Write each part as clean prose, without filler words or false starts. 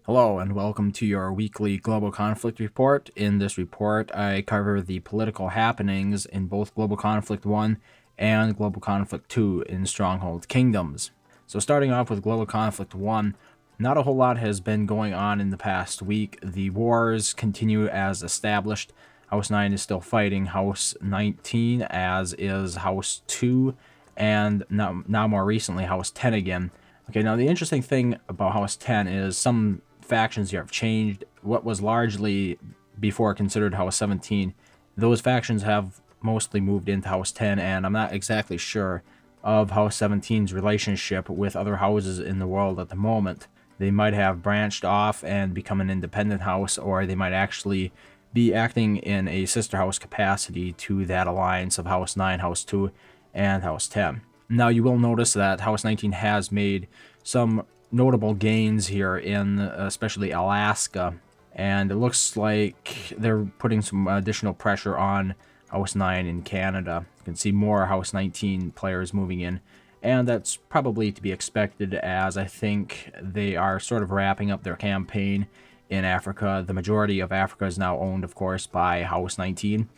Hello and welcome to your weekly Global Conflict report. In this report, I cover the political happenings in both Global Conflict 1 and Global Conflict 2 in Stronghold Kingdoms. So starting off with Global Conflict 1, not a whole lot has been going on in the past week. The wars continue as established. House 9 is still fighting House 19, as is House 2, and now more recently House 10 again. Okay, now the interesting thing about House 10 is some factions here have changed. What was largely before considered House 17, those factions have mostly moved into House 10, and I'm not exactly sure of House 17's relationship with other houses in the world at the moment. They might have branched off and become an independent house, or they might actually be acting in a sister house capacity to that alliance of House 9, House 2, and House 10. Now you will notice that House 19 has made some notable gains here in especially Alaska, and it looks like they're putting some additional pressure on House 9 in Canada. You can see more House 19 players moving in, and that's probably to be expected, as I think they are sort of wrapping up their campaign in Africa. The majority of Africa is now owned, of course, by House 19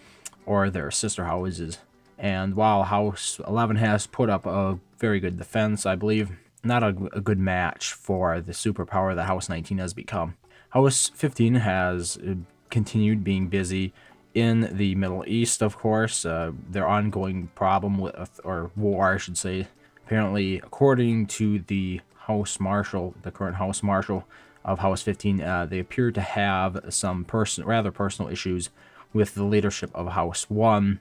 or their sister houses. And while House 11 has put up a very good defense, I believe not a good match for the superpower that House 19 has become. House 15 has continued being busy in the Middle East, of course. Their ongoing problem with, or war, I should say. Apparently, according to the House Marshal, the current House Marshal of House 15, they appear to have some rather personal issues with the leadership of House 1,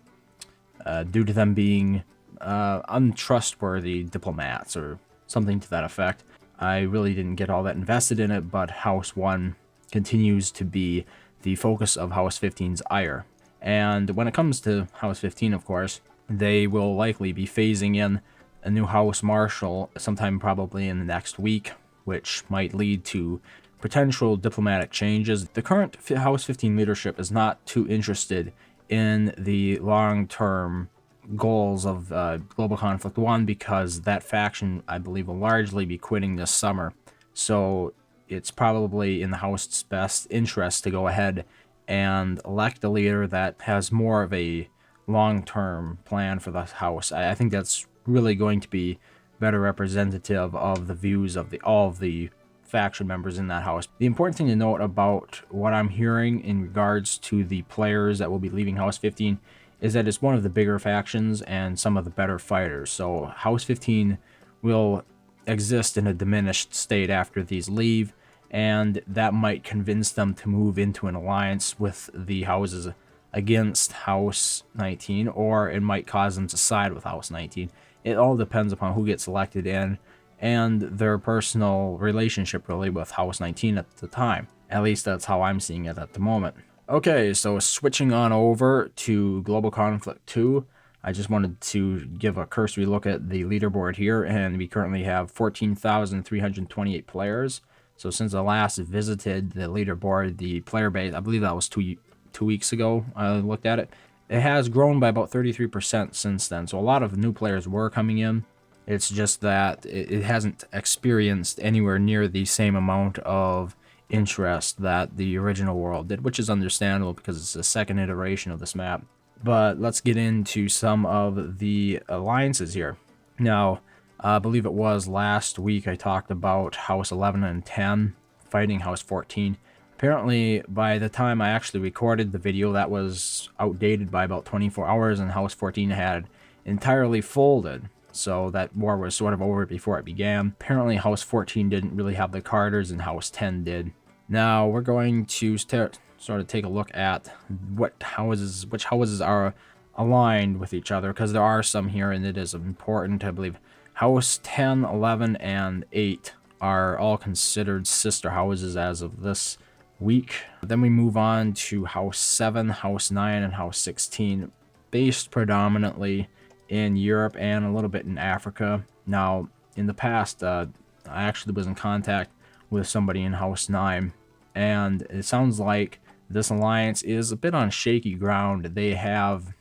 due to them being untrustworthy diplomats or something to that effect. I really didn't get all that invested in it, but House 1 continues to be the focus of House 15's ire. And when it comes to House 15, of course, they will likely be phasing in a new House Marshal sometime probably in the next week, which might lead to potential diplomatic changes. The current House 15 leadership is not too interested in the long-term goals of Global Conflict 1, because that faction, I believe, will largely be quitting this summer. So it's probably in the house's best interest to go ahead and elect a leader that has more of a long-term plan for the house. I think that's really going to be better representative of the views of all of the faction members in that house. The important thing to note about what I'm hearing in regards to the players that will be leaving House 15 is that it's one of the bigger factions and some of the better fighters. So House 15 will exist in a diminished state after these leave, and that might convince them to move into an alliance with the houses against House 19, or it might cause them to side with House 19. It all depends upon who gets elected in and their personal relationship really with House 19 at the time. At least that's how I'm seeing it at the moment. Okay, so switching on over to Global Conflict 2, I just wanted to give a cursory look at the leaderboard here, and we currently have 14,328 players. So since I last visited the leaderboard, the player base, I believe that was two weeks ago I looked at it, it has grown by about 33% since then. So a lot of new players were coming in. It's just that it hasn't experienced anywhere near the same amount of interest that the original world did, which is understandable because it's the second iteration of this map. But let's get into some of the alliances here. Now, I believe it was last week I talked about House 11 and 10 fighting House 14. Apparently, by the time I actually recorded the video, that was outdated by about 24 hours, and House 14 had entirely folded. So that war was sort of over before it began. Apparently, House 14 didn't really have the Carters, and House 10 did. Now, we're going to sort of take a look at which houses are aligned with each other, because there are some here, and it is important, I believe. House 10, 11, and 8 are all considered sister houses as of this week. Then we move on to House 7, House 9, and House 16, based predominantly in Europe and a little bit in Africa. Now, in the past, I actually was in contact with somebody in House 9, and it sounds like this alliance is a bit on shaky ground. They have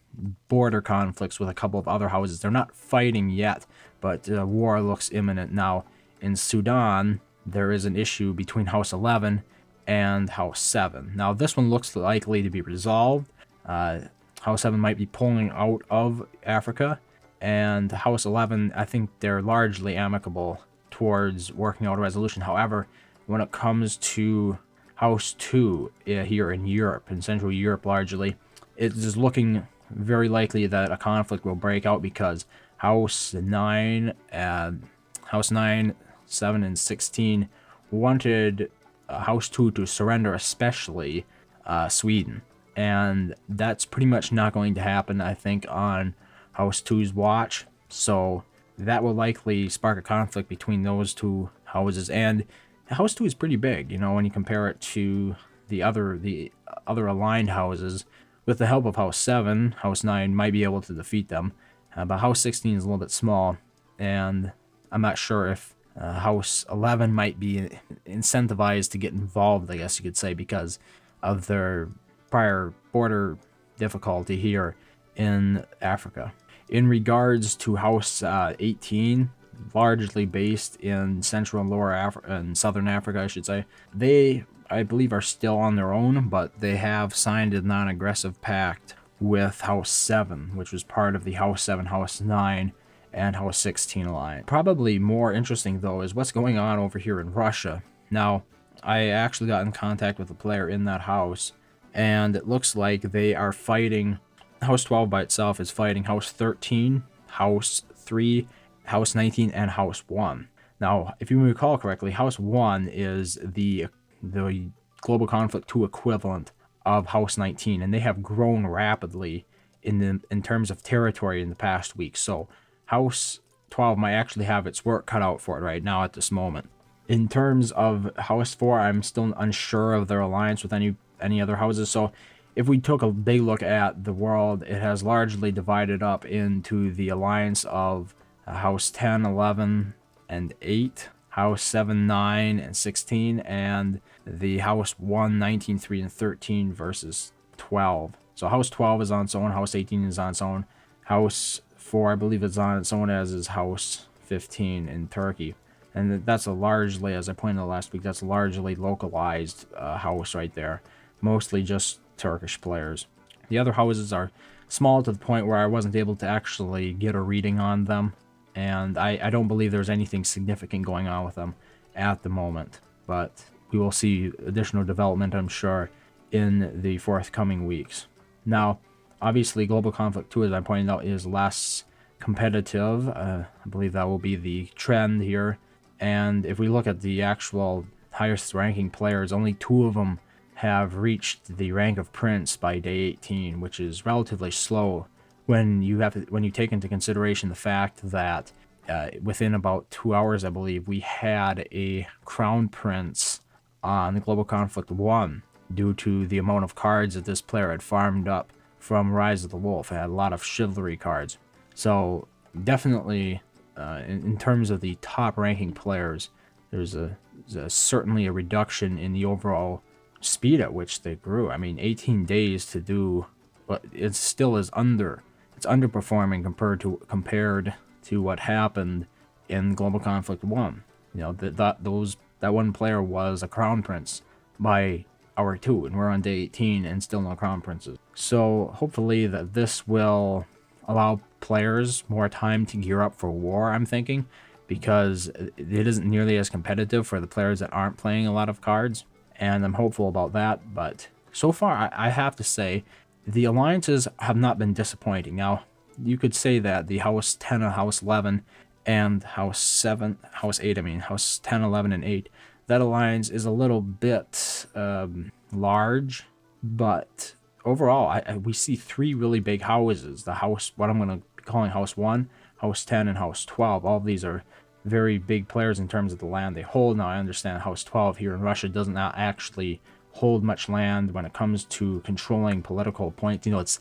border conflicts with a couple of other houses. They're not fighting yet, but war looks imminent. Now, in Sudan, there is an issue between House 11 and House 7. Now, this one looks likely to be resolved. House 7 might be pulling out of Africa, and House 11, I think they're largely amicable towards working out a resolution. However, when it comes to House 2 here in Europe, in Central Europe largely, it is looking very likely that a conflict will break out because House 9, 7, and 16 wanted House 2 to surrender, especially Sweden. And that's pretty much not going to happen, I think, on House 2's watch. So that will likely spark a conflict between those two houses. And House 2 is pretty big, you know, when you compare it to the other aligned houses. With the help of House 7, House 9 might be able to defeat them. But House 16 is a little bit small, and I'm not sure if House 11 might be incentivized to get involved, I guess you could say, because of their prior border difficulty here in Africa. In regards to House 18, largely based in Central and Lower Africa, and Southern Africa, I should say, they, I believe, are still on their own, but they have signed a non-aggressive pact with House 7, which was part of the House 7, House 9, and House 16 alliance. Probably more interesting, though, is what's going on over here in Russia. Now, I actually got in contact with a player in that house, and it looks like they are fighting. House 12 by itself is fighting House 13, House 3, House 19, and House 1. Now, if you recall correctly, House 1 is the Global Conflict 2 equivalent of House 19, and they have grown rapidly in terms of territory in the past week. So House 12 might actually have its work cut out for it right now at this moment. In terms of House 4, I'm still unsure of their alliance with any other houses. So if we took a big look at the world, it has largely divided up into the alliance of House 10, 11, and 8, House 7, 9, and 16, and the House 1, 19, 3, and 13 versus 12. So House 12 is on its own, House 18 is on its own, House 4, I believe, is on its own, as is House 15 in Turkey. And that's a largely, as I pointed out last week, that's a largely localized house right there. Mostly just Turkish players. The other houses are small to the point where I wasn't able to actually get a reading on them. And I don't believe there's anything significant going on with them at the moment. But we will see additional development, I'm sure, in the forthcoming weeks. Now, obviously, Global Conflict 2, as I pointed out, is less competitive. I believe that will be the trend here. And if we look at the actual highest ranking players, only 2 of them have reached the rank of Prince by day 18, which is relatively slow when you take into consideration the fact that within about 2 hours, I believe, we had a Crown Prince on the Global Conflict 1 due to the amount of cards that this player had farmed up from Rise of the Wolf. It had a lot of chivalry cards. So definitely, in terms of the top ranking players, there's certainly a reduction in the overall speed at which they grew. I mean, 18 days to do, but it still is underperforming compared to what happened in Global Conflict 1. You know, that one player was a Crown Prince by hour 2, and we're on day 18 and still no Crown Princes. So hopefully that this will allow players more time to gear up for war, I'm thinking, because it isn't nearly as competitive for the players that aren't playing a lot of cards, and I'm hopeful about that. But so far, I have to say, the alliances have not been disappointing. Now, you could say that the House 10 and House 11 and House 8, House 10, 11, and 8, that alliance is a little bit large, but overall, we see 3 really big houses. The house, what I'm going to be calling House 1, House 10, and House 12. All of these are very big players in terms of the land they hold. Now, I understand House 12 here in Russia does not actually hold much land when it comes to controlling political points. You know, it's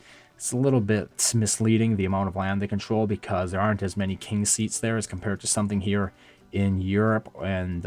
a little bit misleading, the amount of land they control, because there aren't as many king seats there as compared to something here in Europe and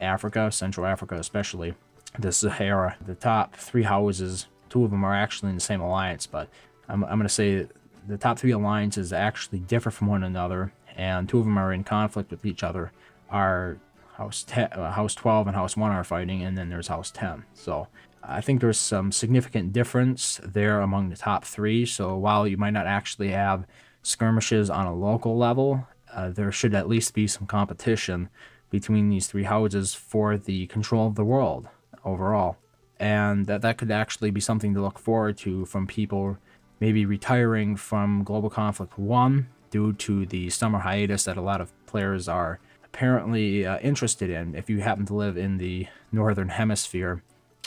Africa, Central Africa especially, the Sahara. The top 3 houses, 2 of them are actually in the same alliance, but I'm going to say the top 3 alliances actually differ from one another, and 2 of them are in conflict with each other, are House 12 and House 1 are fighting, and then there's House 10. So I think there's some significant difference there among the top 3. So while you might not actually have skirmishes on a local level, there should at least be some competition between these 3 houses for the control of the world overall. And that could actually be something to look forward to from people maybe retiring from Global Conflict 1 due to the summer hiatus that a lot of players are apparently interested in. If you happen to live in the Northern Hemisphere,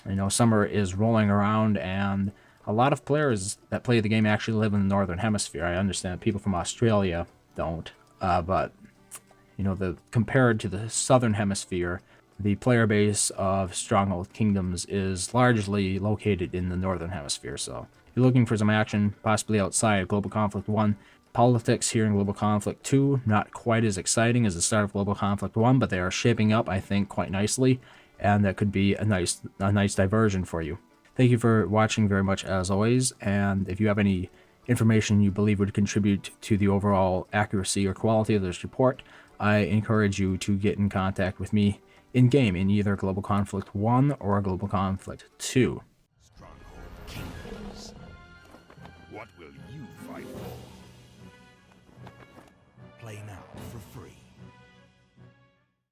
you know, summer is rolling around, and a lot of players that play the game actually live in the Northern Hemisphere. I understand people from Australia don't, but you know, compared to the Southern Hemisphere, the player base of Stronghold Kingdoms is largely located in the Northern Hemisphere. So if you're looking for some action, possibly outside of Global Conflict 1, politics here in Global Conflict 2, not quite as exciting as the start of Global Conflict 1, but they are shaping up, I think, quite nicely, and that could be a nice diversion for you. Thank you for watching very much, as always, and if you have any information you believe would contribute to the overall accuracy or quality of this report, I encourage you to get in contact with me in-game in either Global Conflict 1 or Global Conflict 2. Stronghold Kingdoms. What will you fight for? Play now for free.